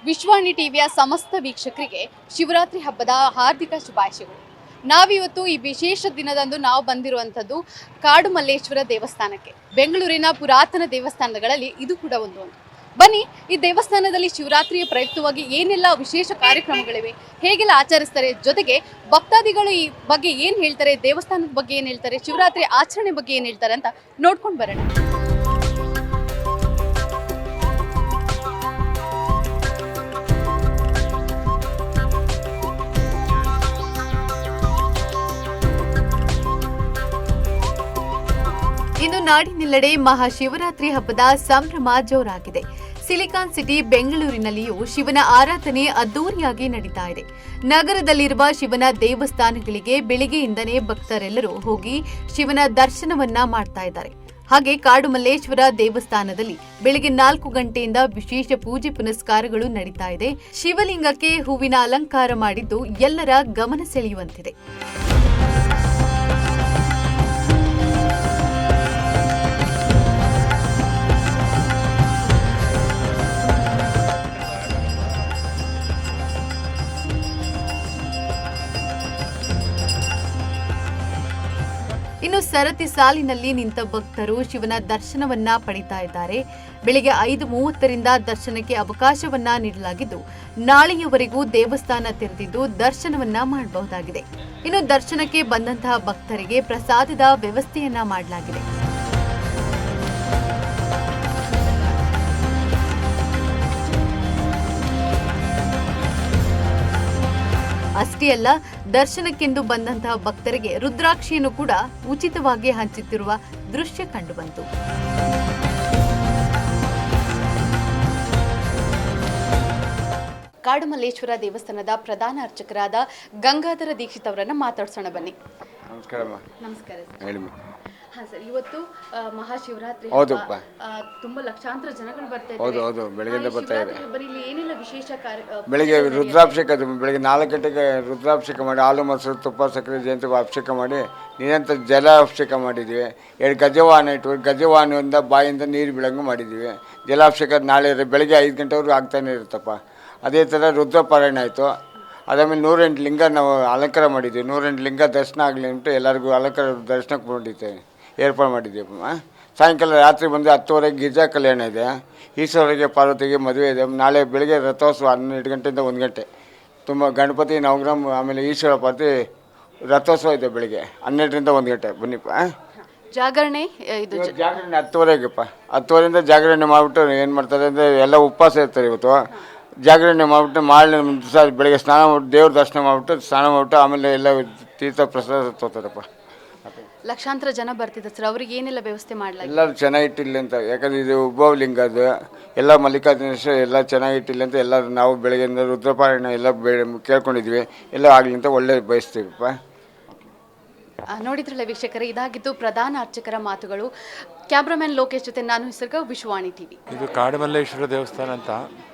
ವಿಶ್ವಾಣಿ ಟಿವಿಯ ಸಮಸ್ತ ವೀಕ್ಷಕರಿಗೆ ಶಿವರಾತ್ರಿ ಹಬ್ಬದ ಹಾರ್ದಿಕ ಶುಭಾಶಯಗಳು. ನಾವಿವತ್ತು ಈ ವಿಶೇಷ ದಿನದಂದು ನಾವು ಬಂದಿರುವಂಥದ್ದು ಕಾಡು ಮಲ್ಲೇಶ್ವರ ದೇವಸ್ಥಾನಕ್ಕೆ. ಬೆಂಗಳೂರಿನ ಪುರಾತನ ದೇವಸ್ಥಾನಗಳಲ್ಲಿ ಇದು ಕೂಡ ಒಂದು. ಬನ್ನಿ, ಈ ದೇವಸ್ಥಾನದಲ್ಲಿ ಶಿವರಾತ್ರಿಯ ಪ್ರಯುಕ್ತವಾಗಿ ಏನೆಲ್ಲ ವಿಶೇಷ ಕಾರ್ಯಕ್ರಮಗಳಿವೆ, ಹೇಗೆಲ್ಲ ಆಚರಿಸ್ತಾರೆ, ಜೊತೆಗೆ ಭಕ್ತಾದಿಗಳು ಈ ಬಗ್ಗೆ ಏನು ಹೇಳ್ತಾರೆ, ದೇವಸ್ಥಾನದ ಬಗ್ಗೆ ಏನು ಹೇಳ್ತಾರೆ, ಶಿವರಾತ್ರಿ ಆಚರಣೆ ಬಗ್ಗೆ ಏನು ಹೇಳ್ತಾರೆ ಅಂತ ನೋಡ್ಕೊಂಡು ಬರೋಣ. ಇನ್ನು ನಾಡಿನೆಲ್ಲೆಡೆ ಮಹಾಶಿವರಾತ್ರಿ ಹಬ್ಬದ ಸಂಭ್ರಮ ಜೋರಾಗಿದೆ. ಸಿಲಿಕಾನ್ ಸಿಟಿ ಬೆಂಗಳೂರಿನಲ್ಲಿಯೂ ಶಿವನ ಆರಾಧನೆ ಅದ್ದೂರಿಯಾಗಿ ನಡೀತಾ ಇದೆ. ನಗರದಲ್ಲಿರುವ ಶಿವನ ದೇವಸ್ಥಾನಗಳಿಗೆ ಬೆಳಿಗ್ಗೆಯಿಂದನೇ ಭಕ್ತರೆಲ್ಲರೂ ಹೋಗಿ ಶಿವನ ದರ್ಶನವನ್ನ ಮಾಡ್ತಾ ಇದ್ದಾರೆ. ಹಾಗೆ ಕಾಡು ಮಲ್ಲೇಶ್ವರ ದೇವಸ್ಥಾನದಲ್ಲಿ ಬೆಳಗ್ಗೆ 4 ಗಂಟೆಯಿಂದ ವಿಶೇಷ ಪೂಜೆ ಪುನಸ್ಕಾರಗಳು ನಡೀತಾ ಇದೆ. ಶಿವಲಿಂಗಕ್ಕೆ ಹೂವಿನ ಅಲಂಕಾರ ಮಾಡಿದ್ದು ಎಲ್ಲರ ಗಮನ ಸೆಳೆಯುವಂತಿದೆ. ಇನ್ನು ಸರತಿ ಸಾಲಿನಲ್ಲಿ ನಿಂತ ಭಕ್ತರು ಶಿವನ ದರ್ಶನವನ್ನ ಪಡಿತಾ ಇದ್ದಾರೆ. ಬೆಳಿಗ್ಗೆ 5:30ರಿಂದ ದರ್ಶನಕ್ಕೆ ಅವಕಾಶವನ್ನ ನೀಡಲಾಗಿದ್ದು, ನಾಳೆಯವರೆಗೂ ದೇವಸ್ಥಾನ ತೆರೆದಿದ್ದು ದರ್ಶನವನ್ನ ಮಾಡಬಹುದಾಗಿದೆ. ಇನ್ನು ದರ್ಶನಕ್ಕೆ ಬಂದಂತಹ ಭಕ್ತರಿಗೆ ಪ್ರಸಾದದ ವ್ಯವಸ್ಥೆಯನ್ನ ಮಾಡಲಾಗಿದೆ. ಅಷ್ಟೇ ಅಲ್ಲ, ದರ್ಶನಕ್ಕೆಂದು ಬಂದಂತಹ ಭಕ್ತರಿಗೆ ರುದ್ರಾಕ್ಷಿಯನ್ನು ಕೂಡ ಉಚಿತವಾಗಿ ಹಂಚುತ್ತಿರುವ ದೃಶ್ಯ ಕಂಡುಬಂತು. ಕಾಡುಮಲ್ಲೇಶ್ವರ ದೇವಸ್ಥಾನದ ಪ್ರಧಾನ ಅರ್ಚಕರಾದ ಗಂಗಾಧರ ದೀಕ್ಷಿತ್ ಅವರನ್ನ ಮಾತಾಡ್ಸೋಣ ಬನ್ನಿ. ನಮಸ್ಕಾರ. ನಮಸ್ಕಾರ ಹೇಳಿ. ಹಾ ಸರ್, ಇವತ್ತು ಮಹಾಶಿವರಾತ್ರಿ ತುಂಬಾ ಲಕ್ಷಾಂತರ ಜನಗಳು ಬರ್ತಾ ಇದ್ದಾರೆ. ಹೌದು, ಬೆಳಗ್ಗೆಯಿಂದ ಬರ್ತಾ ಇದ್ದಾರೆ. ಇಲ್ಲಿ ಏನೆಲ್ಲ ವಿಶೇಷ ಬೆಳಿಗ್ಗೆ ರುದ್ರಾಭಿಷೇಕ, ಬೆಳಿಗ್ಗೆ 4 ಗಂಟೆಗೆ ರುದ್ರಾಭಿಷೇಕ ಮಾಡಿ ಹಾಲು ಮೊಸರು ತುಪ್ಪ ಸಕ್ಕರೆ ಜಯಂತಿ ಅಭಿಷೇಕ ಮಾಡಿ ನಿರಂತರ ಜಲ ಅಭಿಷೇಕ ಮಾಡಿದ್ವಿ. 2 ಗಜವಾಹನ ಇಟ್ಟು ಗಜವಾಹನದಿಂದ ಬಾಯಿಂದ ನೀರು ಬೀಳಂಗೆ ಮಾಡಿದ್ವಿ. ಜಲಾಭಿಷೇಕ ನಾಳೆ ಬೆಳಗ್ಗೆ 5 ಗಂಟೆವರೆಗೂ ಆಗ್ತಾನೆ ಇರುತ್ತಪ್ಪ. ಅದೇ ಥರ ರುದ್ರಪಾರಾಯಣ ಆಯಿತು. ಅದಾದಮೇಲೆ 108 ಲಿಂಗ ನಾವು ಅಲಂಕಾರ ಮಾಡಿದ್ವಿ. 108 ಲಿಂಗ ದರ್ಶನ ಆಗಲಿ ಅಂದ್ಬಿಟ್ಟು ಎಲ್ಲರಿಗೂ ಅಲಂಕಾರ ದರ್ಶನಕ್ಕೆ ಬಂದಿದ್ದೇವೆ, ಏರ್ಪಾಡು ಮಾಡಿದ್ದೀವಿ. ಸಾಯಂಕಾಲ ರಾತ್ರಿ ಬಂದು 10:30ಗೆ ಗಿರಿಜಾ ಕಲ್ಯಾಣ ಇದೆ. ಈಶ್ವರಿಗೆ ಪಾರ್ವತಿಗೆ ಮದುವೆ ಇದೆ. ನಾಳೆ ಬೆಳಗ್ಗೆ ರಥೋತ್ಸವ 12 ಗಂಟೆಯಿಂದ 1 ಗಂಟೆ. ತುಂಬ ಗಣಪತಿ ನವಗ್ರಾಮ್ ಆಮೇಲೆ ಈಶ್ವರ ಪಾರ್ವತಿ ರಥೋತ್ಸವ ಇದೆ ಬೆಳಿಗ್ಗೆ 12ರಿಂದ 1 ಗಂಟೆ. ಬನ್ನಿಪ್ಪ. ಜಾಗರಣೆ ಜಾಗರಣೆ 10:30ಗೆಪ್ಪ. 10:30ಯಿಂದ ಜಾಗರಣೆ ಮಾಡಿಬಿಟ್ಟು ಏನು ಮಾಡ್ತಾರೆ ಅಂದರೆ ಎಲ್ಲ ಉಪವಾಸ ಇರ್ತಾರೆ. ಇವತ್ತು ಜಾಗರಣೆ ಮಾಡಿಬಿಟ್ಟು ಮಾರನೇ ದಿವಸ ಬೆಳಗ್ಗೆ ಸ್ನಾನ ಮಾಡ್ಬಿಟ್ಟು ದೇವ್ರ ದರ್ಶನ ಮಾಡಿಬಿಟ್ಟು ಸ್ನಾನ ಮಾಡಿಬಿಟ್ಟು ಆಮೇಲೆ ಎಲ್ಲ ತೀರ್ಥ ಪ್ರಸಾದ ತೋತಾರಪ್ಪ. ಲಕ್ಷಾಂತರ ಜನ ಬರ್ತಿದ್ದಾರೆ ಸರ್, ಅವ್ರಿಗೆ ಏನೆಲ್ಲ ವ್ಯವಸ್ಥೆ ಮಾಡಲಾಗಿದೆ? ಎಲ್ಲರೂ ಚೆನ್ನಾಗಿಟ್ಟಿಲ್ಲ ಅಂತ, ಯಾಕಂದರೆ ಇದು ಉದ್ಭವ ಲಿಂಗ ಅದು ಎಲ್ಲ ಮಲ್ಲಿಕಾರ್ಜುನೇಶ್ವರ ಎಲ್ಲ ಚೆನ್ನಾಗಿಟ್ಟಿಲ್ಲ ಅಂತ ಎಲ್ಲರೂ ನಾವು ಬೆಳಗ್ಗೆಯಿಂದ ರುದ್ರಪಾರಾಯಣ ಎಲ್ಲ ಕೇಳ್ಕೊಂಡಿದ್ವಿ. ಎಲ್ಲ ಆಗಲಿ ಅಂತ ಒಳ್ಳೆ ಬಯಸ್ತೀವಿಪ್ಪ. ನೋಡಿದ್ರಲ್ಲ ವೀಕ್ಷಕರೇ, ಇದಾಗಿದ್ದು ಪ್ರಧಾನ ಅರ್ಚಕರ ಮಾತುಗಳು. ಕ್ಯಾಮ್ರಾಮನ್ ಲೋಕೇಶ್ ಜೊತೆ ನಾನು ನಿಸರ್ಗ, ವಿಶ್ವಾಣಿ ಟಿವಿ. ಇದು ಕಾಡುಮಲ್ಲೇಶ್ವರ ದೇವಸ್ಥಾನ ಅಂತ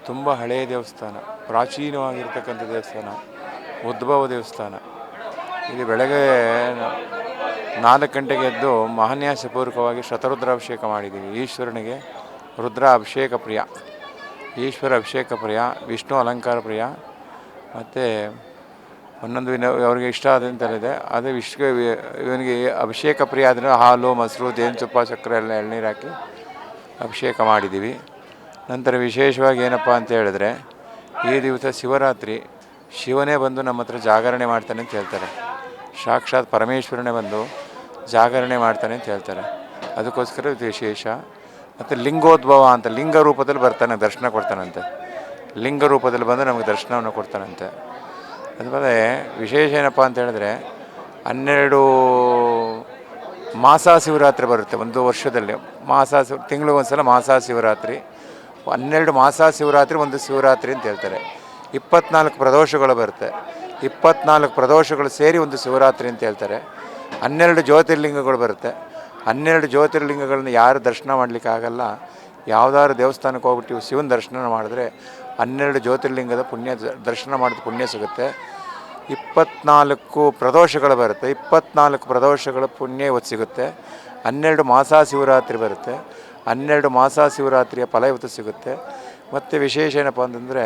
ತುಂಬ ಹಳೆಯ ದೇವಸ್ಥಾನ, ಪ್ರಾಚೀನವಾಗಿರ್ತಕ್ಕಂಥ ದೇವಸ್ಥಾನ, ಉದ್ಭವ ದೇವಸ್ಥಾನ. ಇಲ್ಲಿ ಬೆಳಗ್ಗೆ 4 ಗಂಟೆಗೆ ಎದ್ದು ಮಹಾನ್ಯಾಸಪೂರ್ವಕವಾಗಿ ಶತರುದ್ರಾಭಿಷೇಕ ಮಾಡಿದ್ದೀವಿ. ಈಶ್ವರನಿಗೆ ರುದ್ರ ಅಭಿಷೇಕ ಪ್ರಿಯ, ಈಶ್ವರ ಅಭಿಷೇಕ ಪ್ರಿಯ, ವಿಷ್ಣು ಅಲಂಕಾರ ಪ್ರಿಯ, ಮತ್ತು ಒಂದೊಂದು ಅವರಿಗೆ ಇಷ್ಟ ಆದಂಥಲ್ಲಿದೆ. ಅದು ಇವನಿಗೆ ಅಭಿಷೇಕ ಪ್ರಿಯ ಆದರೆ ಹಾಲು ಮೊಸರು ಜೇನು ತುಪ್ಪ ಸಕ್ಕರೆ ಎಲ್ಲ ಎಳ್ನೀರು ಹಾಕಿ ಅಭಿಷೇಕ ಮಾಡಿದ್ದೀವಿ. ನಂತರ ವಿಶೇಷವಾಗಿ ಏನಪ್ಪ ಅಂತ ಹೇಳಿದ್ರೆ, ಈ ದಿವಸ ಶಿವರಾತ್ರಿ ಶಿವನೇ ಬಂದು ನಮ್ಮ ಹತ್ರ ಜಾಗರಣೆ ಮಾಡ್ತಾನೆ ಅಂತ ಹೇಳ್ತಾರೆ. ಸಾಕ್ಷಾತ್ ಪರಮೇಶ್ವರನೇ ಬಂದು ಜಾಗರಣೆ ಮಾಡ್ತಾನೆ ಅಂತ ಹೇಳ್ತಾರೆ. ಅದಕ್ಕೋಸ್ಕರ ಇದು ವಿಶೇಷ. ಮತ್ತು ಲಿಂಗೋದ್ಭವ ಅಂತ ಲಿಂಗ ರೂಪದಲ್ಲಿ ಬರ್ತಾನೆ, ದರ್ಶನ ಕೊಡ್ತಾನಂತೆ. ಲಿಂಗ ರೂಪದಲ್ಲಿ ಬಂದು ನಮಗೆ ದರ್ಶನವನ್ನು ಕೊಡ್ತಾನಂತೆ. ಅದಾದರೆ ವಿಶೇಷ ಏನಪ್ಪ ಅಂತ ಹೇಳಿದ್ರೆ, 12 ಮಾಸ ಶಿವರಾತ್ರಿ ಬರುತ್ತೆ ಒಂದು ವರ್ಷದಲ್ಲಿ. ತಿಂಗಳಿಗೊಂದು ಸಲ ಮಾಸ ಶಿವರಾತ್ರಿ, 12 ಮಾಸ ಶಿವರಾತ್ರಿ, ಒಂದು ಶಿವರಾತ್ರಿ ಅಂತ ಹೇಳ್ತಾರೆ. 24 ಪ್ರದೋಷಗಳು ಬರುತ್ತೆ. 24 ಪ್ರದೋಷಗಳು ಸೇರಿ ಒಂದು ಶಿವರಾತ್ರಿ ಅಂತ ಹೇಳ್ತಾರೆ. 12 ಜ್ಯೋತಿರ್ಲಿಂಗಗಳು ಬರುತ್ತೆ. 12 ಜ್ಯೋತಿರ್ಲಿಂಗಗಳನ್ನ ಯಾರು ದರ್ಶನ ಮಾಡಲಿಕ್ಕೆ ಆಗಲ್ಲ. ಯಾವುದಾದ್ರು ದೇವಸ್ಥಾನಕ್ಕೆ ಹೋಗ್ಬಿಟ್ಟು ಶಿವನ ದರ್ಶನ ಮಾಡಿದ್ರೆ 12 ಜ್ಯೋತಿರ್ಲಿಂಗದ ಪುಣ್ಯ ದರ್ಶನ ಮಾಡಿದ ಪುಣ್ಯ ಸಿಗುತ್ತೆ. 24 ಪ್ರದೋಷಗಳು ಬರುತ್ತೆ. 24 ಪ್ರದೋಷಗಳ ಪುಣ್ಯ ಇವತ್ತು ಸಿಗುತ್ತೆ. 12 ಮಾಸ ಶಿವರಾತ್ರಿ ಬರುತ್ತೆ. 12 ಮಾಸ ಶಿವರಾತ್ರಿಯ ಫಲ ಇವತ್ತು ಸಿಗುತ್ತೆ. ಮತ್ತು ವಿಶೇಷ ಏನಪ್ಪ ಅಂತಂದರೆ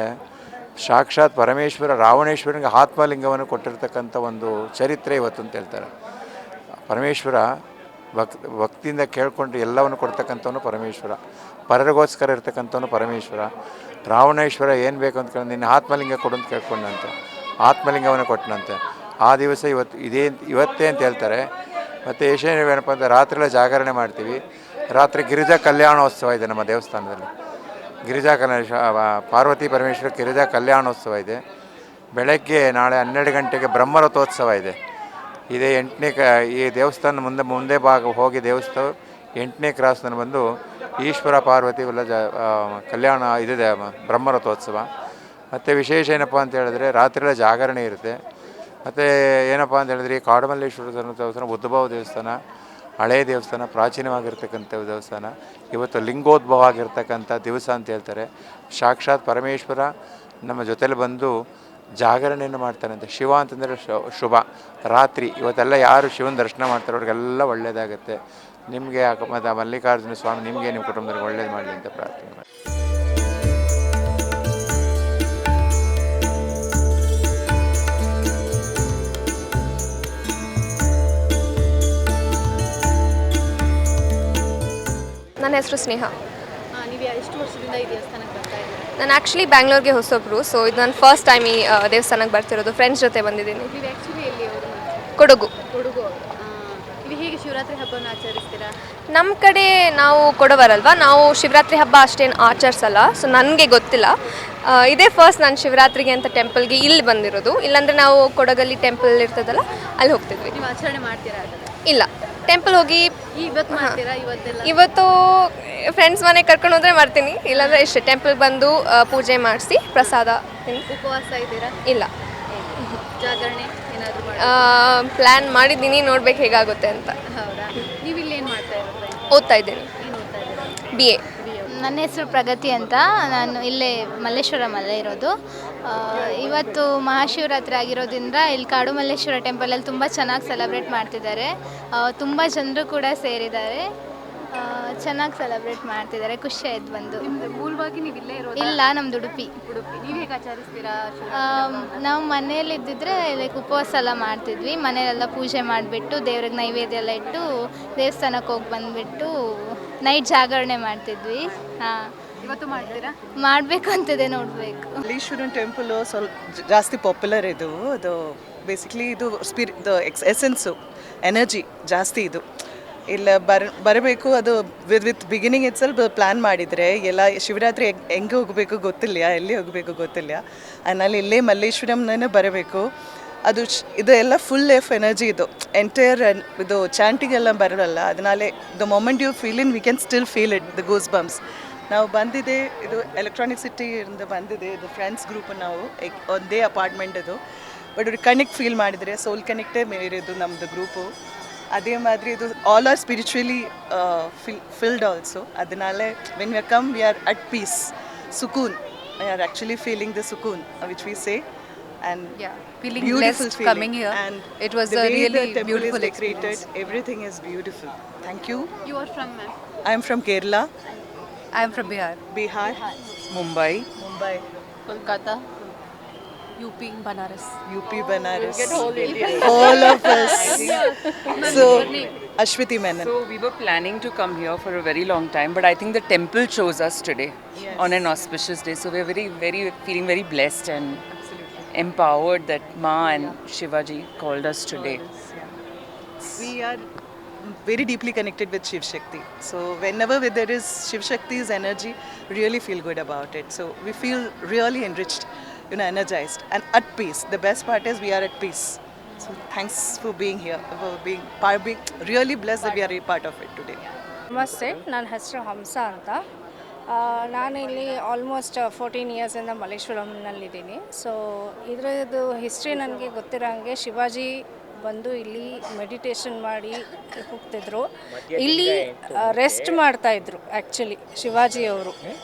ಸಾಕ್ಷಾತ್ ಪರಮೇಶ್ವರ ರಾವಣೇಶ್ವರನಿಗೆ ಆತ್ಮಲಿಂಗವನ್ನು ಕೊಟ್ಟಿರ್ತಕ್ಕಂಥ ಒಂದು ಚರಿತ್ರೆ ಇವತ್ತು ಅಂತ ಹೇಳ್ತಾರೆ. ಪರಮೇಶ್ವರ ಭಕ್ತಿಯಿಂದ ಕೇಳ್ಕೊಂಡು ಎಲ್ಲವನ್ನು ಕೊಡ್ತಕ್ಕಂಥವನು ಪರಮೇಶ್ವರ, ಪರರಿಗೋಸ್ಕರ ಇರ್ತಕ್ಕಂಥವನು ಪರಮೇಶ್ವರ. ರಾವಣೇಶ್ವರ ಏನು ಬೇಕು ಅಂತ ಕೇಳಿ ನಿನ್ನ ಆತ್ಮಲಿಂಗ ಕೊಡು ಅಂತ ಕೇಳ್ಕೊಂಡಂತೆ, ಆತ್ಮಲಿಂಗವನ್ನು ಕೊಟ್ಟನಂತೆ. ಆ ದಿವಸ ಇವತ್ತೇ ಅಂತ ಹೇಳ್ತಾರೆ. ಮತ್ತು ಏನಪ್ಪ ಅಂದರೆ ರಾತ್ರಿಯೆಲ್ಲ ಜಾಗರಣೆ ಮಾಡ್ತೀವಿ. ರಾತ್ರಿ ಗಿರಿಜಾ ಕಲ್ಯಾಣೋತ್ಸವ ಇದೆ ನಮ್ಮ ದೇವಸ್ಥಾನದಲ್ಲಿ. ಗಿರಿಜಾ ಪಾರ್ವತಿ ಪರಮೇಶ್ವರ ಗಿರಿಜಾ ಕಲ್ಯಾಣೋತ್ಸವ ಇದೆ. ಬೆಳಗ್ಗೆ ನಾಳೆ 12 ಗಂಟೆಗೆ ಬ್ರಹ್ಮರಥೋತ್ಸವ ಇದೆ. ಇದೇ ಈ ದೇವಸ್ಥಾನ ಮುಂದೆ ಭಾಗ ಹೋಗಿ ದೇವಸ್ಥಾನ 8ನೇ ಕ್ರಾಸ್ನಲ್ಲಿ ಬಂದು ಈಶ್ವರ ಪಾರ್ವತಿ ಕಲ್ಯಾಣ ಇದಿದೆ ಬ್ರಹ್ಮರಥೋತ್ಸವ. ಮತ್ತು ವಿಶೇಷ ಏನಪ್ಪ ಅಂತ ಹೇಳಿದ್ರೆ ರಾತ್ರಿಯೆಲ್ಲ ಜಾಗರಣೆ ಇರುತ್ತೆ. ಮತ್ತು ಏನಪ್ಪ ಅಂತ ಹೇಳಿದ್ರೆ ಈ ಕಾಡುಮಲ್ಲೇಶ್ವರ ದೇವಸ್ಥಾನ ಉದ್ಭವ ದೇವಸ್ಥಾನ, ಹಳೆಯ ದೇವಸ್ಥಾನ, ಪ್ರಾಚೀನವಾಗಿರ್ತಕ್ಕಂಥ ದೇವಸ್ಥಾನ. ಇವತ್ತು ಲಿಂಗೋದ್ಭವ ಆಗಿರ್ತಕ್ಕಂಥ ದಿವಸ ಅಂತ ಹೇಳ್ತಾರೆ. ಸಾಕ್ಷಾತ್ ಪರಮೇಶ್ವರ ನಮ್ಮ ಜೊತೆಲಿ ಬಂದು ಜಾಗರಣೆಯನ್ನು ಮಾಡ್ತಾರಂತೆ. ಶಿವ ಅಂತಂದರೆ ಶುಭ. ರಾತ್ರಿ ಇವತ್ತೆಲ್ಲ ಯಾರು ಶಿವನ ದರ್ಶನ ಮಾಡ್ತಾರೆ ಅವ್ರಿಗೆಲ್ಲ ಒಳ್ಳೆಯದಾಗುತ್ತೆ. ನಿಮಗೆ ಮತ್ತು ಮಲ್ಲಿಕಾರ್ಜುನ ಸ್ವಾಮಿ ನಿಮಗೆ ನಿಮ್ಮ ಕುಟುಂಬದಲ್ಲಿ ಒಳ್ಳೇದು ಮಾಡಲಿ ಅಂತ ಪ್ರಾರ್ಥನೆ ಮಾಡಿ. ನನ್ನ ಹೆಸರು ಸ್ನೇಹ. ನೀವು ಎಷ್ಟು ವರ್ಷದಿಂದ ಈ ದೇವಸ್ಥಾನಕ್ಕೆ ಬರ್ತಾ ಇದ್ದೀರಾ? ನಾನು ಆ್ಯಕ್ಚುಲಿ ಬ್ಯಾಂಗ್ಳೂರ್ಗೆ ಹೊಸೊಬ್ರು, ಸೊ ಇದು ನನ್ನ ಫಸ್ಟ್ ಟೈಮ್ ಈ ದೇವಸ್ಥಾನಕ್ಕೆ ಬರ್ತಿರೋದು. ಫ್ರೆಂಡ್ಸ್ ಜೊತೆ ಬಂದಿದ್ದೀನಿ. ನೀವು ಆ್ಯಕ್ಚುಲಿ ಎಲ್ಲಿ ಅವರು? ಕೊಡಗು. ನೀವು ಹೇಗೆ ಶಿವರಾತ್ರಿ ಹಬ್ಬವನ್ನು ಆಚರಿಸ್ತೀರಾ? ನಮ್ಮ ಕಡೆ ನಾವು ಕೊಡವರಲ್ವಾ, ನಾವು ಶಿವರಾತ್ರಿ ಹಬ್ಬ ಅಷ್ಟೇನು ಆಚರಿಸಲ್ಲ. ಸೊ ನನಗೆ ಗೊತ್ತಿಲ್ಲ. ಇದೇ ಫಸ್ಟ್ ನಾನು ಶಿವರಾತ್ರಿಗೆ ಅಂತ ಟೆಂಪಲ್ಗೆ ಇಲ್ಲಿ ಬಂದಿರೋದು. ಇಲ್ಲಾಂದರೆ ನಾವು ಕೊಡಗಲ್ಲಿ ಟೆಂಪಲ್ ಇರ್ತದಲ್ಲ ಅಲ್ಲಿ ಹೋಗ್ತಿದ್ವಿ. ನೀವು ಆಚರಣೆ ಮಾಡ್ತೀರಾ? ಇಲ್ಲ, ಟೆಂಪಲ್ ಹೋಗಿ ಇವತ್ತು ಮಾಡ್ತೀರಾ? ಇವತ್ತು ಫ್ರೆಂಡ್ಸ್ ಮನೆಗೆ ಕರ್ಕೊಂಡು ಹೋದರೆ ಮಾಡ್ತೀನಿ, ಇಲ್ಲಾಂದರೆ ಇಷ್ಟೇ ಟೆಂಪಲ್ ಬಂದು ಪೂಜೆ ಮಾಡಿಸಿ ಪ್ರಸಾದ ತಿಂದು. ಉಪವಾಸ ಇದ್ದೀರಾ? ಇಲ್ಲ, ಜಾಗರಣೆ ಏನಾದರೂ ಪ್ಲ್ಯಾನ್ ಮಾಡಿದ್ದೀನಿ, ನೋಡ್ಬೇಕು ಹೇಗಾಗುತ್ತೆ ಅಂತ. ಹೌದಾ? ನೀವು ಇಲ್ಲಿ ಏನು ಮಾಡ್ತಾ ಇರೋದು? ಓದ್ತಾ ಇದ್ದೀನಿ, ಏನು ಓದ್ತಾ ಇದ್ದೀರಾ? BA. ನನ್ನ ಹೆಸರು ಪ್ರಗತಿ ಅಂತ. ನಾನು ಇಲ್ಲೇ ಮಲ್ಲೇಶ್ವರಮಲ್ಲೇ ಇರೋದು. ಇವತ್ತು ಮಹಾಶಿವರಾತ್ರಿ ಆಗಿರೋದ್ರಿಂದ ಇಲ್ಲಿ ಕಾಡು ಮಲ್ಲೇಶ್ವರ ಟೆಂಪಲಲ್ಲಿ ತುಂಬ ಚೆನ್ನಾಗಿ ಸೆಲೆಬ್ರೇಟ್ ಮಾಡ್ತಿದ್ದಾರೆ. ತುಂಬ ಜನರು ಕೂಡ ಸೇರಿದ್ದಾರೆ. ಚೆನ್ನಾಗಿ ಸೆಲೆಬ್ರೇಟ್ ಮಾಡ್ತಿದ್ದಾರೆ. ಖುಷಿ ಆಯ್ತು ಬಂದು. ಮೂಲವಾಗಿ ನೀವು ಇಲ್ಲೇ ಇರೋದು? ಇಲ್ಲ, ನಮ್ಮದು ಉಡುಪಿ. ನೀವು ಹೇಗೆ ಆಚರಿಸ್ತೀರಾ? ನಾವು ಮನೆಯಲ್ಲಿ ಇದ್ದಿದ್ರೆ ಲೈಕ್ ಉಪವಾಸ ಎಲ್ಲ ಮಾಡ್ತಿದ್ವಿ. ಮನೆಯಲ್ಲೆಲ್ಲ ಪೂಜೆ ಮಾಡಿಬಿಟ್ಟು ದೇವ್ರಿಗೆ ನೈವೇದ್ಯ ಎಲ್ಲ ಇಟ್ಟು ದೇವಸ್ಥಾನಕ್ಕೆ ಹೋಗಿ ಬಂದುಬಿಟ್ಟು ನೈಟ್ ಜಾಗರಣೆ ಮಾಡ್ತಿದ್ವಿ. ಇವತ್ತು ಮಾಡ್ತೀರಾ? ಮಾಡಬೇಕು ಅಂತಿದೆ, ನೋಡಬೇಕು. ಮಲ್ಲೇಶ್ವರನ್ ಟೆಂಪಲು ಸ್ವಲ್ಪ ಜಾಸ್ತಿ ಪಾಪ್ಯುಲರ್ ಇದು. ಅದು ಬೇಸಿಕ್ಲಿ ಇದು ಎಸೆನ್ಸು, ಎನರ್ಜಿ ಜಾಸ್ತಿ ಇದು. ಇಲ್ಲ ಬರಬೇಕು. ಅದು ವಿತ್ ಬಿಗಿನಿಂಗ್ ಇಟ್ಸೆಲ್ಫ್ ಪ್ಲ್ಯಾನ್ ಮಾಡಿದರೆ ಎಲ್ಲ ಶಿವರಾತ್ರಿ ಹೆಂಗೆ ಹೋಗಬೇಕು ಗೊತ್ತಿಲ್ಲ, ಎಲ್ಲಿ ಹೋಗಬೇಕು ಗೊತ್ತಿಲ್ಲ. ಆಮೇಲೆ ಇಲ್ಲೇ ಮಲ್ಲೇಶ್ವರಂನೇ ಬರಬೇಕು. ಅದು ಇದು ಎಲ್ಲ ಫುಲ್ ಆಫ್ ಎನರ್ಜಿ. ಇದು ಎಂಟೈರ್ ಇದು ಚಾಂಟಿಗೆಲ್ಲ ಬರೋಲ್ಲ. ಅದನಾಲೆ the moment you feel in we can still feel it, the goose bumps. ನಾವು ಬಂದಿದೆ, ಇದು ಎಲೆಕ್ಟ್ರಾನಿಕ್ ಸಿಟಿಯಿಂದ ಬಂದಿದೆ. ಇದು ಫ್ರೆಂಡ್ಸ್ ಗ್ರೂಪ್, ನಾವು ಒಂದೇ ಅಪಾರ್ಟ್ಮೆಂಟ್ ಇದು. ಬಟ್ ಇವ್ರು ಕನೆಕ್ಟ್ ಫೀಲ್ ಮಾಡಿದರೆ ಸೋಲ್ ಕನೆಕ್ಟೇ ಮೇರಿದು ನಮ್ಮದು ಗ್ರೂಪು. ಅದೇ ಮಾದರಿ ಇದು all are spiritually filled also. ಅದನಾಲೆ when we come we are at peace, ಸುಕೂನ್. We are actually feeling the ಸುಕೂನ್ which we say. And feeling blessed coming here. And it was the a really the beautiful experience. Everything is beautiful. Thank you. You are from where? I am from Kerala. I am from Bihar. Bihar. Mumbai. Kolkata. UP, Banaras. UP, Banaras. All of us. So, Ashwati Menon. So we were planning to come here for a very long time, but I think the temple chose us today on an auspicious day. So we're very feeling very blessed and empowered that Ma and Shivaji called us today. We are very deeply connected with Shiv Shakti. So whenever there is Shiv Shakti's energy, really feel good about it. So we feel really enriched, energized and at peace. The best part is we are at peace. So thanks for being here, for being really blessed that we are a part of it today. ನಮಸ್ತೆ, ನನ್ನ ಹೆಸರು ಹಂಸ ಅಂತ. ನಾನಿಲ್ಲಿ almost 14 ಇಯರ್ಸಿಂದ ಮಲ್ಲೇಶ್ವರಂನಲ್ಲಿದ್ದೀನಿ. So ಇದರದ್ದು history ನನಗೆ ಗೊತ್ತಿರೋ ಹಾಗೆ ಶಿವಾಜಿ ಬಂದು ಇಲ್ಲಿ ಮೆಡಿಟೇಷನ್ ಮಾಡಿ ಹೋಗ್ತಿದ್ರು. ಇಲ್ಲಿ ರೆಸ್ಟ್ ಮಾಡ್ತಾಯಿದ್ರು ಆ್ಯಕ್ಚುಲಿ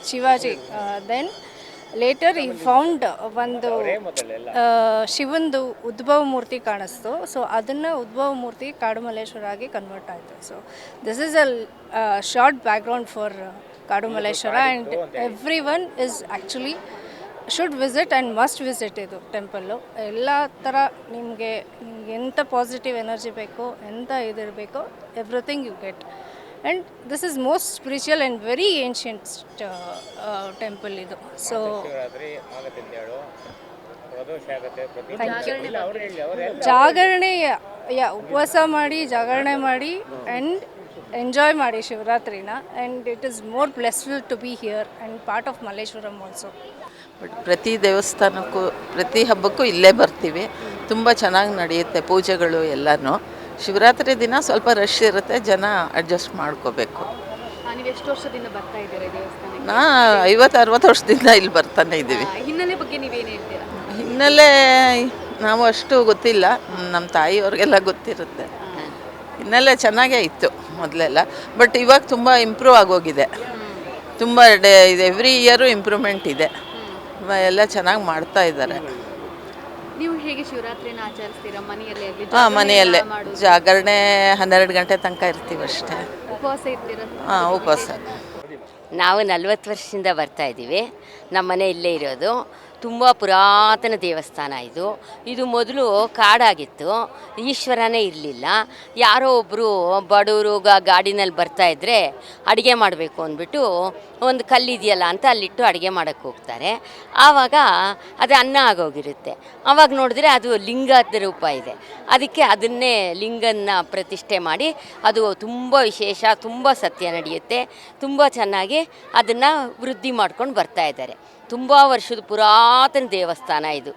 ಶಿವಾಜಿ. ದೆನ್ ಲೇಟರ್ ಈ ಫೌಂಡ್ ಒಂದು ಶಿವಂದು ಉದ್ಭವ ಮೂರ್ತಿ ಕಾಣಿಸ್ತು. ಸೊ ಅದನ್ನು ಉದ್ಭವ ಮೂರ್ತಿ ಕಾಡು ಮಲ್ಲೇಶ್ವರ ಆಗಿ ಕನ್ವರ್ಟ್ ಆಯಿತು. So this is a short background for Kadu Malleshwara, and everyone is actually should visit and must visit ಇದು ಟೆಂಪಲ್ಲು. ಎಲ್ಲ ಥರ ನಿಮಗೆ ಎಂಥ ಪಾಸಿಟಿವ್ ಎನರ್ಜಿ ಬೇಕೋ, ಎಂಥ ಇದಿರಬೇಕೋ, everything you get. And this is most spiritual and very ancient temple ಇದು. So ಜಾಗರಣೆ ಉಪವಾಸ ಮಾಡಿ, ಜಾಗರಣೆ ಮಾಡಿ ಆ್ಯಂಡ್ ಎಂಜಾಯ್ ಮಾಡಿ ಶಿವರಾತ್ರಿನ. And it is more blessful to be here and part of Malleshwaram also. But ಪ್ರತಿ ದೇವಸ್ಥಾನಕ್ಕೂ ಪ್ರತಿ ಹಬ್ಬಕ್ಕೂ ಇಲ್ಲೇ ಬರ್ತೀವಿ. ತುಂಬ ಚೆನ್ನಾಗಿ ನಡೆಯುತ್ತೆ ಪೂಜೆಗಳು ಎಲ್ಲನೂ. ಶಿವರಾತ್ರಿ ದಿನ ಸ್ವಲ್ಪ ರಶ್ ಇರುತ್ತೆ, ಜನ ಅಡ್ಜಸ್ಟ್ ಮಾಡ್ಕೋಬೇಕು. ನೀವು ಎಷ್ಟು ವರ್ಷದಿಂದ ಬರ್ತಾ ಇದ್ದೀರಾ ದೇವಸ್ಥಾನಕ್ಕೆ? ನಾ 50-60 ವರ್ಷದಿಂದ ಇಲ್ಲಿ ಬರ್ತಾನೆ ಇದ್ದೀವಿ. ಹಿನ್ನೆಲೆ ಬಗ್ಗೆ ನೀವೇನು ಹೇಳ್ತೀರಾ? ಹಿನ್ನೆಲೆ ನಾವು ಅಷ್ಟು ಗೊತ್ತಿಲ್ಲ, ನಮ್ಮ ತಾಯಿಯವ್ರಿಗೆಲ್ಲ ಗೊತ್ತಿರುತ್ತೆ. ಹಿನ್ನೆಲೆ ಚೆನ್ನಾಗೇ ಇತ್ತು ಮೊದಲೆಲ್ಲ, ಬಟ್ ಇವಾಗ ತುಂಬ ಇಂಪ್ರೂವ್ ಆಗೋಗಿದೆ. ತುಂಬ ಎವ್ರಿ ಇಯರು ಇಂಪ್ರೂವ್ಮೆಂಟ್ ಇದೆ, ಎಲ್ಲ ಚೆನ್ನಾಗಿ ಮಾಡ್ತಾ ಇದ್ದಾರೆ. ನೀವು ಹೇಗೆ ಶಿವರಾತ್ರಿನ ಆಚರಿಸ್ತೀರಾ? ಮನೆಯಲ್ಲೇ? ಹಾಂ, ಮನೆಯಲ್ಲೇ ಜಾಗರಣೆ 12 ಗಂಟೆ ತನಕ ಇರ್ತೀವಿ ಅಷ್ಟೇ. ಉಪವಾಸ ಇರ್ತೀರಾ? ಹಾಂ, ಉಪವಾಸ. ನಾವು 40 ವರ್ಷದಿಂದ ಬರ್ತಾ ಇದ್ದೀವಿ. ನಮ್ಮ ಮನೆ ಇಲ್ಲೇ ಇರೋದು. ತುಂಬ ಪುರಾತನ ದೇವಸ್ಥಾನ ಇದು. ಇದು ಮೊದಲು ಕಾಡಾಗಿತ್ತು, ಈಶ್ವರನೇ ಇರಲಿಲ್ಲ. ಯಾರೋ ಒಬ್ಬರು ಬಡವರು ಗಾಡಿನಲ್ಲಿ ಬರ್ತಾಯಿದ್ರೆ ಅಡುಗೆ ಮಾಡಬೇಕು ಅಂದ್ಬಿಟ್ಟು ಒಂದು ಕಲ್ಲಿದೆಯಲ್ಲ ಅಂತ ಅಲ್ಲಿಟ್ಟು ಅಡುಗೆ ಮಾಡೋಕ್ಕೆ ಹೋಗ್ತಾರೆ. ಆವಾಗ ಅದು ಅನ್ನ ಆಗೋಗಿರುತ್ತೆ. ಆವಾಗ ನೋಡಿದ್ರೆ ಅದು ಲಿಂಗದ ರೂಪ ಇದೆ. ಅದಕ್ಕೆ ಅದನ್ನೇ ಲಿಂಗನ ಪ್ರತಿಷ್ಠೆ ಮಾಡಿ ಅದು ತುಂಬ ವಿಶೇಷ, ತುಂಬ ಸತ್ಯ ನಡೆಯುತ್ತೆ. ತುಂಬ ಚೆನ್ನಾಗಿ ಅದನ್ನು ವೃದ್ಧಿ ಮಾಡ್ಕೊಂಡು ಬರ್ತಾಯಿದ್ದಾರೆ. ತುಂಬ ವರ್ಷದ ಪುರಾತನ ದೇವಸ್ಥಾನ ಇದು.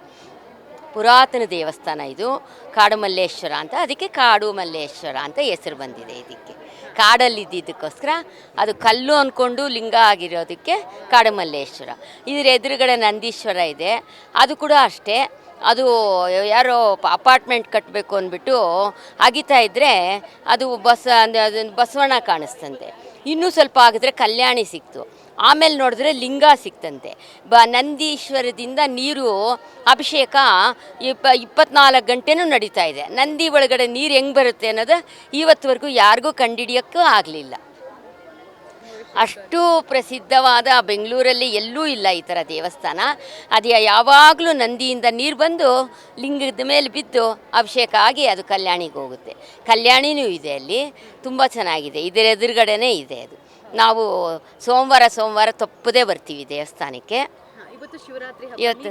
ಪುರಾತನ ದೇವಸ್ಥಾನ ಇದು. ಕಾಡು ಮಲ್ಲೇಶ್ವರ ಅಂತ, ಅದಕ್ಕೆ ಕಾಡು ಮಲ್ಲೇಶ್ವರ ಅಂತ ಹೆಸರು ಬಂದಿದೆ ಇದಕ್ಕೆ. ಕಾಡಲ್ಲಿದ್ದಕ್ಕೋಸ್ಕರ ಅದು ಕಲ್ಲು ಅಂದ್ಕೊಂಡು ಲಿಂಗ ಆಗಿರೋದಕ್ಕೆ ಕಾಡು ಮಲ್ಲೇಶ್ವರ. ಇದರ ಎದುರುಗಡೆ ನಂದೀಶ್ವರ ಇದೆ, ಅದು ಕೂಡ ಅಷ್ಟೇ. ಅದು ಯಾರೋ ಅಪಾರ್ಟ್ಮೆಂಟ್ ಕಟ್ಟಬೇಕು ಅಂದ್ಬಿಟ್ಟು ಅಗಿತಾ ಇದ್ದರೆ ಅದು ಬಸವಣ್ಣ ಕಾಣಿಸ್ತಂತೆ. ಇನ್ನೂ ಸ್ವಲ್ಪ ಆಗಿದ್ರೆ ಕಲ್ಯಾಣಿ ಸಿಕ್ತು. ಆಮೇಲೆ ನೋಡಿದ್ರೆ ಲಿಂಗ ಸಿಕ್ತಂತೆ. ನಂದೀಶ್ವರದಿಂದ ನೀರು ಅಭಿಷೇಕ 24 ಗಂಟೆನೂ ನಡೀತಾ ಇದೆ. ನಂದಿ ಒಳಗಡೆ ನೀರು ಹೆಂಗೆ ಬರುತ್ತೆ ಅನ್ನೋದು ಇವತ್ತುವರೆಗೂ ಯಾರಿಗೂ ಕಂಡುಹಿಡಿಯೋಕ್ಕೂ ಆಗಲಿಲ್ಲ. ಅಷ್ಟು ಪ್ರಸಿದ್ಧವಾದ ಬೆಂಗಳೂರಲ್ಲಿ ಎಲ್ಲೂ ಇಲ್ಲ ಈ ಥರ ದೇವಸ್ಥಾನ. ಅದು ಯಾವಾಗಲೂ ನಂದಿಯಿಂದ ನೀರು ಬಂದು ಲಿಂಗದ ಮೇಲೆ ಬಿದ್ದು ಅಭಿಷೇಕ ಆಗಿ ಅದು ಕಲ್ಯಾಣಿಗೆ ಹೋಗುತ್ತೆ. ಕಲ್ಯಾಣಿನೂ ಇದೆ ಅಲ್ಲಿ, ತುಂಬ ಚೆನ್ನಾಗಿದೆ. ಇದರ ಎದುರುಗಡೆನೇ ಇದೆ ಅದು. ನಾವು ಸೋಮವಾರ ತಪ್ಪದೇ ಬರ್ತೀವಿ ದೇವಸ್ಥಾನಕ್ಕೆ. ಇವತ್ತು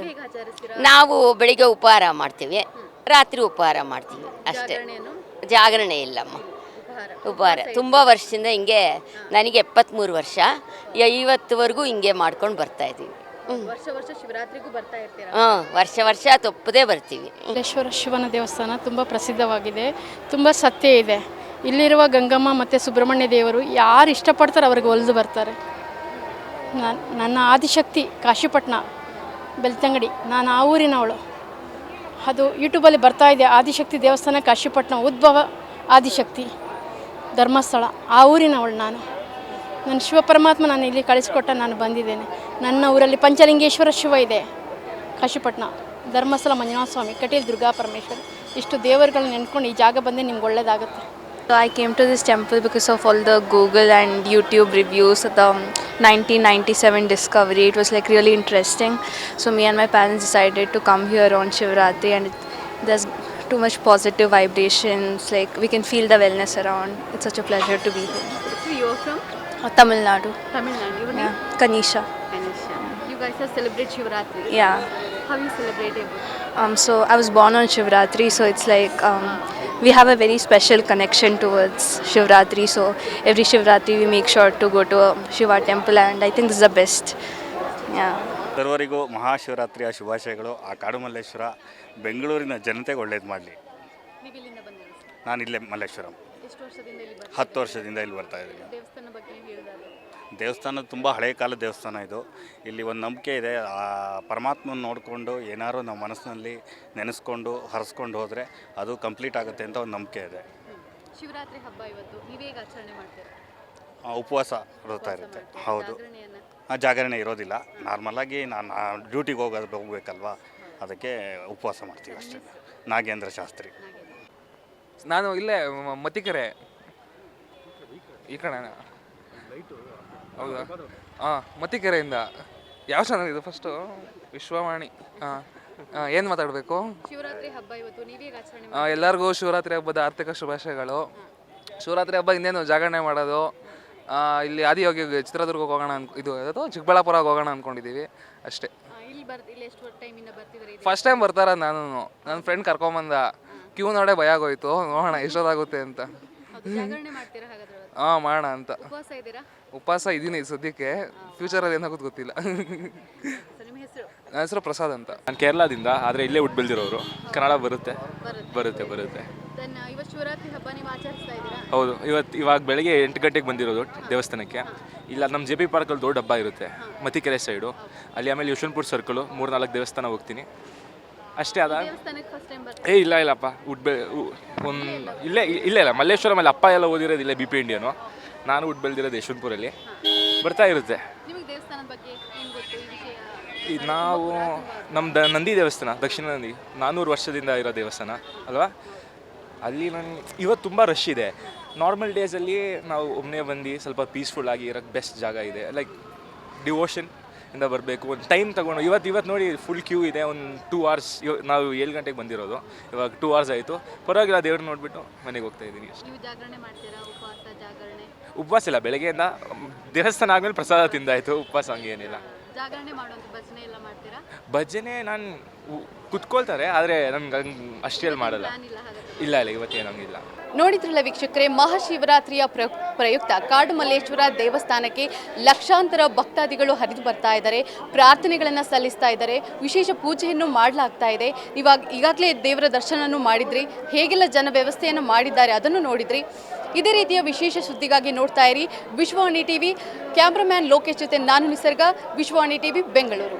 ನಾವು ಬೆಳಿಗ್ಗೆ ಉಪಹಾರ ಮಾಡ್ತೀವಿ, ರಾತ್ರಿ ಉಪಹಾರ ಮಾಡ್ತೀವಿ ಅಷ್ಟೇ. ಜಾಗರಣೆ ಇಲ್ಲಮ್ಮ, ಉಪಹಾರ. ತುಂಬ ವರ್ಷದಿಂದ ಹಿಂಗೆ, ನನಗೆ 73 ವರ್ಷ, ಇವತ್ತುವರೆಗೂ ಹಿಂಗೆ ಮಾಡ್ಕೊಂಡು ಬರ್ತಾಯಿದ್ದೀವಿ. ವರ್ಷ ತಪ್ಪದೇ ಬರ್ತೀವಿ. ಮಲ್ಲೇಶ್ವರ ಶಿವನ ದೇವಸ್ಥಾನ ತುಂಬ ಪ್ರಸಿದ್ಧವಾಗಿದೆ, ತುಂಬ ಸತ್ಯ ಇದೆ. ಇಲ್ಲಿರುವ ಗಂಗಮ್ಮ ಮತ್ತು ಸುಬ್ರಹ್ಮಣ್ಯ ದೇವರು ಯಾರು ಇಷ್ಟಪಡ್ತಾರೆ ಅವ್ರಿಗೆ ಒಲಿದು ಬರ್ತಾರೆ. ನನ್ನ ಆದಿಶಕ್ತಿ ಕಾಶಿಪಟ್ಟಣ ಬೆಳ್ತಂಗಡಿ, ನಾನು ಆ ಊರಿನವಳು. ಅದು ಯೂಟ್ಯೂಬಲ್ಲಿ ಬರ್ತಾ ಇದೆ, ಆದಿಶಕ್ತಿ ದೇವಸ್ಥಾನ ಕಾಶಿಪಟ್ಟಣ, ಉದ್ಭವ ಆದಿಶಕ್ತಿ ಧರ್ಮಸ್ಥಳ, ಆ ಊರಿನವಳು ನಾನು. ನನ್ನ ಶಿವಪರಮಾತ್ಮ ನಾನು ಇಲ್ಲಿ ಕಳಿಸ್ಕೊಟ್ಟ ನಾನು ಬಂದಿದ್ದೇನೆ. ನನ್ನ ಊರಲ್ಲಿ ಪಂಚಲಿಂಗೇಶ್ವರ ಶಿವ ಇದೆ, ಕಾಶಿಪಟ್ಟಣ, ಧರ್ಮಸ್ಥಳ ಮಂಜುನಾಥ ಸ್ವಾಮಿ, ಕಟೀಲ್ ದುರ್ಗಾ ಪರಮೇಶ್ವರಿ, ಇಷ್ಟು ದೇವರುಗಳನ್ನ ನೆನ್ಕೊಂಡು ಈ ಜಾಗ ಬಂದರೆ ನಿಮ್ಗೆ ಒಳ್ಳೆಯದಾಗುತ್ತೆ. So I came to this temple because of all the Google and YouTube reviews of the 1997 discovery. It was like really interesting. So me and my parents decided to come here on Shivratri, and there's too much positive vibrations. Like we can feel the wellness around. It's such a pleasure to be here. So you're from? Tamil Nadu. Your name? Yeah, Kanisha. You guys have celebrated Shivratri? Yeah. How you celebrate it? So I was born on Shivratri, so it's like we have a very special connection towards Shivratri. So every Shivratri we make sure to go to a Shiva temple, and I think this is the best. Yeah. ಸರ್ವರಿಗೂ ಮಹಾಶಿವರಾತ್ರಿಯ ಶುಭಾಶಯಗಳು. ಆ ಕಾಡು ಮಲ್ಲೇಶ್ವರ ಬೆಂಗಳೂರಿನ ಜನತೆಗೆ ಒಳ್ಳೇದು ಮಾಡಲಿ. ನಾನು ಇಲ್ಲೇ ಮಲ್ಲೇಶ್ವರಂ 10 ವರ್ಷದಿಂದ ಇಲ್ಲಿ ಬರ್ತಾ ಇದ್ದೀನಿ. ದೇವಸ್ಥಾನ ತುಂಬ ಹಳೆಯ ಕಾಲದ ದೇವಸ್ಥಾನ ಇದು. ಇಲ್ಲಿ ಒಂದು ನಂಬಿಕೆ ಇದೆ, ಆ ಪರಮಾತ್ಮನ ನೋಡಿಕೊಂಡು ಏನಾದ್ರು ನಾವು ಮನಸ್ಸಿನಲ್ಲಿ ನೆನೆಸ್ಕೊಂಡು ಹರಿಸ್ಕೊಂಡು ಹೋದರೆ ಅದು ಕಂಪ್ಲೀಟ್ ಆಗುತ್ತೆ ಅಂತ ಒಂದು ನಂಬಿಕೆ ಇದೆ. ಶಿವರಾತ್ರಿ ಹಬ್ಬ ಇವತ್ತು ನೀವು ಹೇಗೆ ಆಚರಣೆ ಮಾಡ್ತೀರಾ? ಉಪವಾಸ ಇರ್ತಾ ಇರುತ್ತೆ. ಹೌದು, ಜಾಗರಣೆ ಇರೋದಿಲ್ಲ. ನಾರ್ಮಲಾಗಿ ನಾನು ಡ್ಯೂಟಿಗೆ ಹೋಗಬೇಕಲ್ವಾ, ಅದಕ್ಕೆ ಉಪವಾಸ ಮಾಡ್ತೀವಿ ಅಷ್ಟೇ. ನಾಗೇಂದ್ರ ಶಾಸ್ತ್ರಿ. ನಾನು ಇಲ್ಲೇ ಮತ್ತಿಕೆರೆ ಈ ಕಡೆ ಹೌದಾ ಹಾಂ ಮತ್ತಿಕೆರೆಯಿಂದ ಯಾವ ಚಾನಲ್ ಇದು ಫಸ್ಟು ವಿಶ್ವವಾಣಿ ಹಾಂ ಏನು ಮಾತಾಡಬೇಕು ಶಿವರಾತ್ರಿ ಹಬ್ಬ ಇವತ್ತು ನೀವೇ ಆಚರಣೆ ಎಲ್ಲರಿಗೂ ಶಿವರಾತ್ರಿ ಹಬ್ಬದ ಆರ್ಥಿಕ ಶುಭಾಶಯಗಳು. ಶಿವರಾತ್ರಿ ಹಬ್ಬ ಇನ್ನೇನು ಜಾಗರಣೆ ಮಾಡೋದು, ಇಲ್ಲಿ ಆದಿಯೋಗಿ ಚಿತ್ರದುರ್ಗಕ್ಕೆ ಹೋಗೋಣ ಇದು ಯಾವುದು ಚಿಕ್ಕಬಳ್ಳಾಪುರಕ್ಕೆ ಹೋಗೋಣ ಅಂದ್ಕೊಂಡಿದ್ದೀವಿ ಅಷ್ಟೇ. ಇಲ್ಲಿ ಎಷ್ಟು ಟೈಮಿಂದ ಬರ್ತಿದ್ದಾರೆ? ಫಸ್ಟ್ ಟೈಮ್ ಬರ್ತಾರ ನಾನು ನನ್ನ ಫ್ರೆಂಡ್ ಕರ್ಕೊಂಬಂದ, ಕ್ಯೂ ನೋಡೇ ಭಯ ಆಗೋಯ್ತು, ನೋಡೋಣ ಎಷ್ಟೊತ್ತಾಗುತ್ತೆ ಅಂತ. ಜಾಗರಣೆ ಮಾಡ್ತೀರಾ ಹಾಗಾದ್ರೆ? ಹಾಂ ಮಾಡೋಣ ಅಂತ. ಉಪವಾಸ ಇದ್ದೀರಾ? ಉಪವಾಸ ಇದ್ದೀನಿ ಸದ್ಯಕ್ಕೆ, ಫ್ಯೂಚರಲ್ಲಿ ಏನಾಗೋದು ಗೊತ್ತಿಲ್ಲ. ನಿಮ್ಮ ಹೆಸರು? ನನ್ನ ಹೆಸರು ಪ್ರಸಾದ್ ಅಂತ. ನಾನು ಕೇರಳದಿಂದ, ಆದರೆ ಇಲ್ಲೇ ಹುಟ್ಟು ಬೆಳೆದಿರೋರು. ಕನ್ನಡ ಬರುತ್ತೆ. ಇವತ್ತು ಶಿವರಾತ್ರಿ ಹಬ್ಬ ನೀವು ಆಚರಿಸ್ತಾ ಇದ್ದೀರಾ? ಹೌದು, ಇವಾಗ ಬೆಳಗ್ಗೆ 8 ಗಂಟೆಗೆ ಬಂದಿರೋದು ದೇವಸ್ಥಾನಕ್ಕೆ. ಇಲ್ಲ ನಮ್ಮ JP ಪಾರ್ಕಲ್ಲಿ ದೊಡ್ಡ ಹಬ್ಬ ಇರುತ್ತೆ, ಮತ್ತಿಕೆರೆ ಸೈಡು. ಅಲ್ಲಿ ಆಮೇಲೆ ಯಶವಂತಪುರ ಸರ್ಕಲು 3-4 ದೇವಸ್ಥಾನ ಹೋಗ್ತೀನಿ ಅಷ್ಟೇ. ಇಲ್ಲಪ್ಪ ಇಲ್ಲ ಮಲ್ಲೇಶ್ವರ ಮೇಲೆ ಅಪ್ಪ ಎಲ್ಲ ಓದಿರೋದು ಇಲ್ಲೇ BP ಇಂಡಿಯನು. ನಾನು ಹುಟ್ಟು ಬೆಳೆದಿರೋದು ಯಶವಂತಪುರಲ್ಲಿ. ಬರ್ತಾ ಇರುತ್ತೆ. ನಾವು ನಮ್ಮ ನಂದಿ ದೇವಸ್ಥಾನ, ದಕ್ಷಿಣ ನಂದಿ 400 ವರ್ಷದಿಂದ ಇರೋ ದೇವಸ್ಥಾನ ಅಲ್ವಾ. ಅಲ್ಲಿ ಇವತ್ತು ತುಂಬ ರಶ್ ಇದೆ. ನಾರ್ಮಲ್ ಡೇಸಲ್ಲಿ ನಾವು ಒಮ್ಮೆ ಬಂದು ಸ್ವಲ್ಪ ಪೀಸ್ಫುಲ್ಲಾಗಿ ಇರೋಕ್ಕೆ ಬೆಸ್ಟ್ ಜಾಗ ಇದೆ. ಲೈಕ್ ಡಿವೋಷನ್ ಇಂದ ಬರಬೇಕು, ಒಂದು ಟೈಮ್ ತೊಗೊಂಡು. ಇವತ್ತು ನೋಡಿ ಫುಲ್ ಕ್ಯೂ ಇದೆ, ಒಂದು 2 hours. ನಾವು 7 ಗಂಟೆಗೆ ಬಂದಿರೋದು, ಇವಾಗ 2 hours ಆಯಿತು. ಪರವಾಗಿಲ್ಲ, ದೇವ್ರನ್ನ ನೋಡಿಬಿಟ್ಟು ಮನೆಗೆ ಹೋಗ್ತಾ ಇದ್ದೀನಿ ಅಷ್ಟೇ. ಉಪವಾಸ ಇಲ್ಲ, ಬೆಳಗ್ಗೆಯಿಂದ ದೇವಸ್ಥಾನ ಆದಮೇಲೆ ಪ್ರಸಾದ ತಿಂದಾಯಿತು. ಉಪವಾಸ ಹಂಗೇನಿಲ್ಲ. ಭಜನೆ ನಾನು ಕುತ್ಕೊಳ್ತಾರೆ, ಆದರೆ ನನ್ಗೆ ಅಷ್ಟೇಳಿ ಮಾಡಲ್ಲ. ಇಲ್ಲ ಇವತ್ತೇನಂಗಿಲ್ಲ. ನೋಡಿದ್ರಲ್ಲ ವೀಕ್ಷಕರೇ, ಮಹಾಶಿವರಾತ್ರಿಯ ಪ್ರಯುಕ್ತ ಕಾಡುಮಲ್ಲೇಶ್ವರ ದೇವಸ್ಥಾನಕ್ಕೆ ಲಕ್ಷಾಂತರ ಭಕ್ತಾದಿಗಳು ಹರಿದು ಬರ್ತಾ ಇದ್ದಾರೆ, ಪ್ರಾರ್ಥನೆಗಳನ್ನು ಸಲ್ಲಿಸ್ತಾ ಇದ್ದಾರೆ, ವಿಶೇಷ ಪೂಜೆಯನ್ನು ಮಾಡಲಾಗ್ತಾ ಇದೆ. ಈಗಾಗಲೇ ದೇವರ ದರ್ಶನವನ್ನು ಮಾಡಿದ್ರಿ, ಹೇಗೆಲ್ಲ ಜನ ವ್ಯವಸ್ಥೆಯನ್ನು ಮಾಡಿದ್ದಾರೆ ಅದನ್ನು ನೋಡಿದ್ರಿ. ಇದೇ ರೀತಿಯ ವಿಶೇಷ ಸುದ್ದಿಗಾಗಿ ನೋಡ್ತಾ ಇರಿ ವಿಶ್ವವಾಣಿ TV. ಕ್ಯಾಮ್ರಾಮ್ಯಾನ್ ಲೋಕೇಶ್ ಜೊತೆ ನಾನು ನಿಸರ್ಗ, ವಿಶ್ವವಾಣಿ TV ಬೆಂಗಳೂರು.